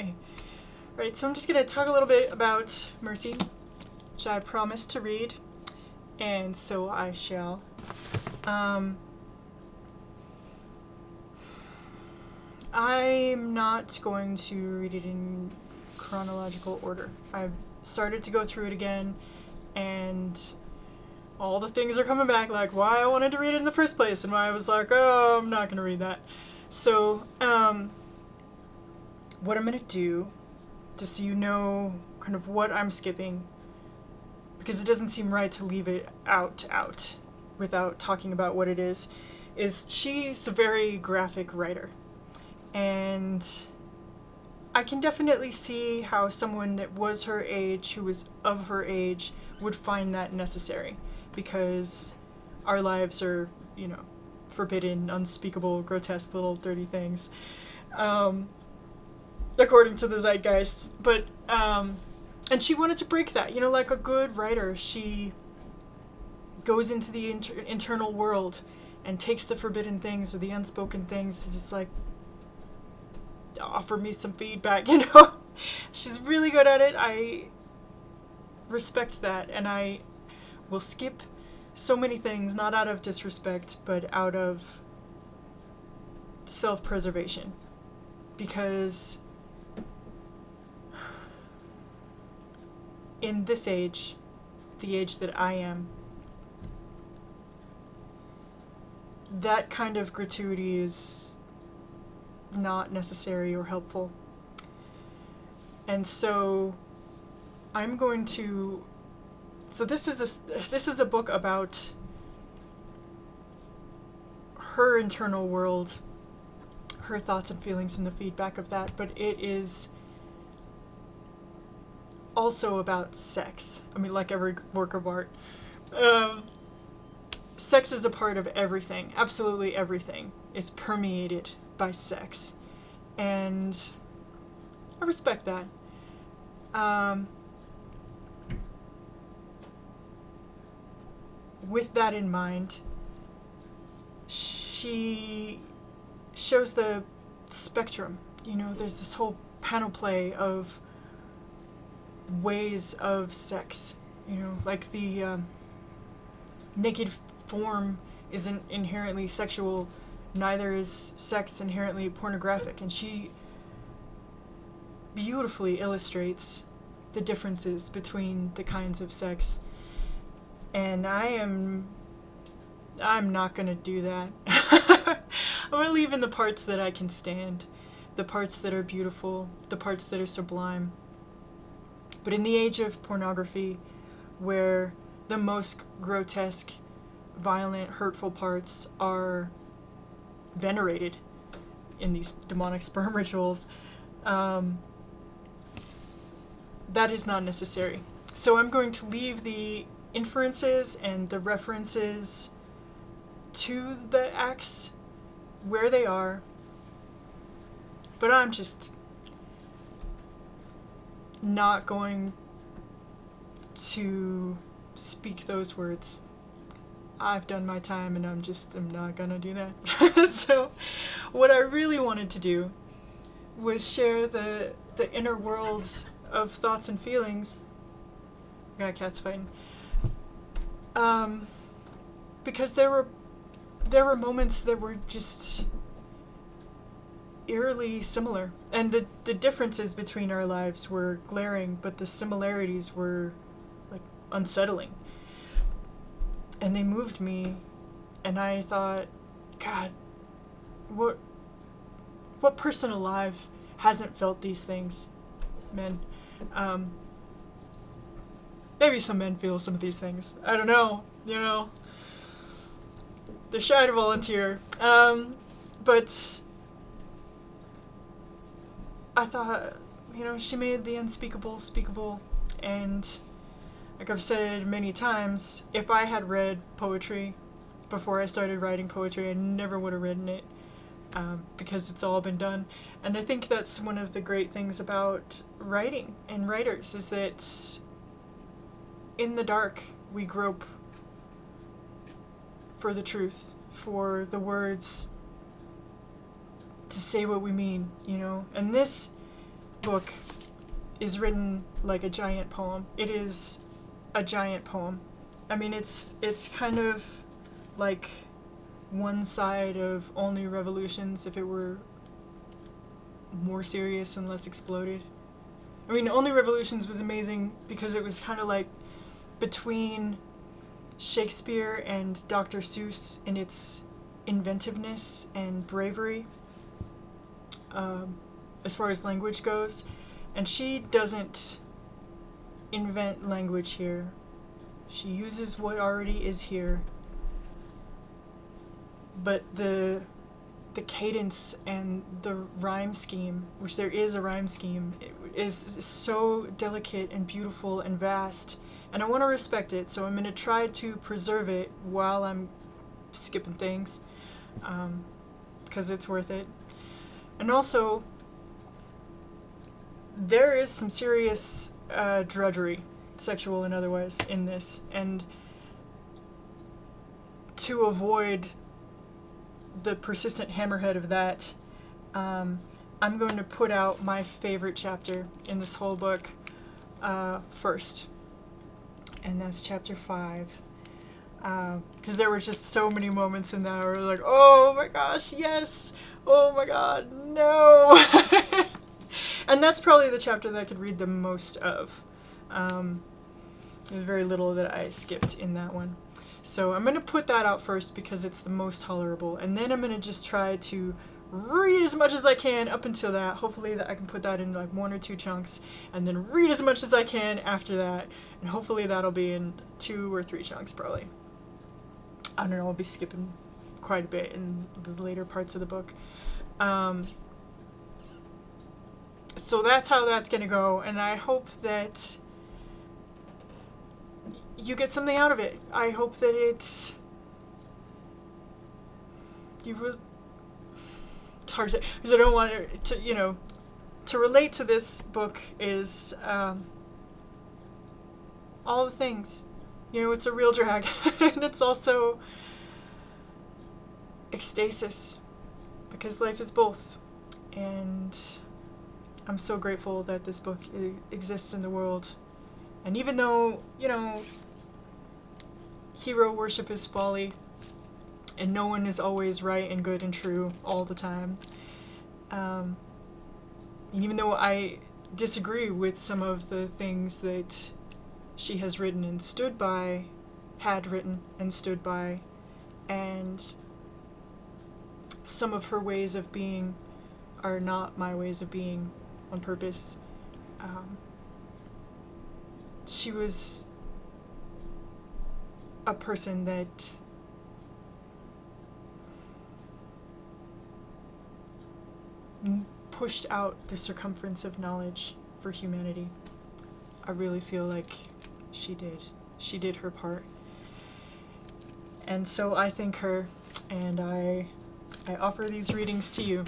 Okay. Right, so I'm just going to talk a little bit about Mercy, which I promised to read, and so I shall. I'm not going to read it in chronological order. I've started to go through it again, and all the things are coming back, like why I wanted to read it in the first place, and why I was like, oh, I'm not going to read that. So, what I'm going to do, just so you know kind of what I'm skipping, because it doesn't seem right to leave it out without talking about what it is she's a very graphic writer. And I can definitely see how someone that was her age, who was of her age, would find that necessary. Because our lives are, forbidden, unspeakable, grotesque little dirty things. According to the zeitgeist. But, and she wanted to break that. Like a good writer, she goes into the internal world and takes the forbidden things or the unspoken things to just, like, offer me some feedback, She's really good at it. I respect that, and I will skip so many things, not out of disrespect, but out of self-preservation. Because in this age, the age that I am, that kind of gratuity is not necessary or helpful. And so I'm going to, so this is a book about her internal world, her thoughts and feelings and the feedback of that, but it is also about sex. I mean, like every work of art. Sex is a part of everything. Absolutely everything is permeated by sex. And I respect that. With that in mind, she shows the spectrum. There's this whole panoply of ways of sex. Like the naked form isn't inherently sexual, neither is sex inherently pornographic, and she beautifully illustrates the differences between the kinds of sex. And I'm not gonna do that. I'm gonna leave in the parts that I can stand, the parts that are beautiful, the parts that are sublime. But in the age of pornography, where the most grotesque, violent, hurtful parts are venerated in these demonic sperm rituals, that is not necessary. So I'm going to leave the inferences and the references to the acts where they are, but I'm just not going to speak those words. I've done my time, and I'm not gonna do that. So what I really wanted to do was share the inner world of thoughts and feelings. Got cats fighting. Because there were moments that were just eerily similar, and the differences between our lives were glaring, but the similarities were, like, unsettling. And they moved me, and I thought, God, what person alive hasn't felt these things? Men. Maybe some men feel some of these things. I don't know, They're shy to volunteer. But I thought, she made the unspeakable speakable, and like I've said many times, if I had read poetry before I started writing poetry, I never would have written it, because it's all been done. And I think that's one of the great things about writing and writers, is that in the dark we grope for the truth, for the words to say what we mean, And this book is written like a giant poem. It is a giant poem. I mean, it's kind of like one side of Only Revolutions if it were more serious and less exploded. I mean, Only Revolutions was amazing because it was kind of like between Shakespeare and Dr. Seuss in its inventiveness and bravery, as far as language goes. And she doesn't invent language here. She uses what already is here. But the cadence and the rhyme scheme, which there is a rhyme scheme, is so delicate and beautiful and vast. And I want to respect it, so I'm going to try to preserve it while I'm skipping things, because it's worth it. And also, there is some serious drudgery, sexual and otherwise, in this. And to avoid the persistent hammerhead of that, I'm going to put out my favorite chapter in this whole book first. And that's chapter 5. Because there were just so many moments in that where like, oh my gosh, yes! Oh my god, no! And that's probably the chapter that I could read the most of. There's very little that I skipped in that one. So I'm going to put that out first because it's the most tolerable. And then I'm going to just try to read as much as I can up until that. Hopefully that I can put that in like 1 or 2 chunks. And then read as much as I can after that. And hopefully that'll be in 2 or 3 chunks probably. I don't know, I'll be skipping quite a bit in the later parts of the book. So that's how that's going to go. And I hope that you get something out of it. I hope that it's hard to say, because I don't want it to, you know, to relate to this book is all the things. You know, it's a real drag, and it's also ecstasis, because life is both. And I'm so grateful that this book exists in the world. And even though, you know, hero worship is folly, and no one is always right and good and true all the time, and even though I disagree with some of the things that she has written and stood by, had written and stood by, and some of her ways of being are not my ways of being on purpose, she was a person that pushed out the circumference of knowledge for humanity. I really feel like she did. She did her part. And so I thank her, and I offer these readings to you.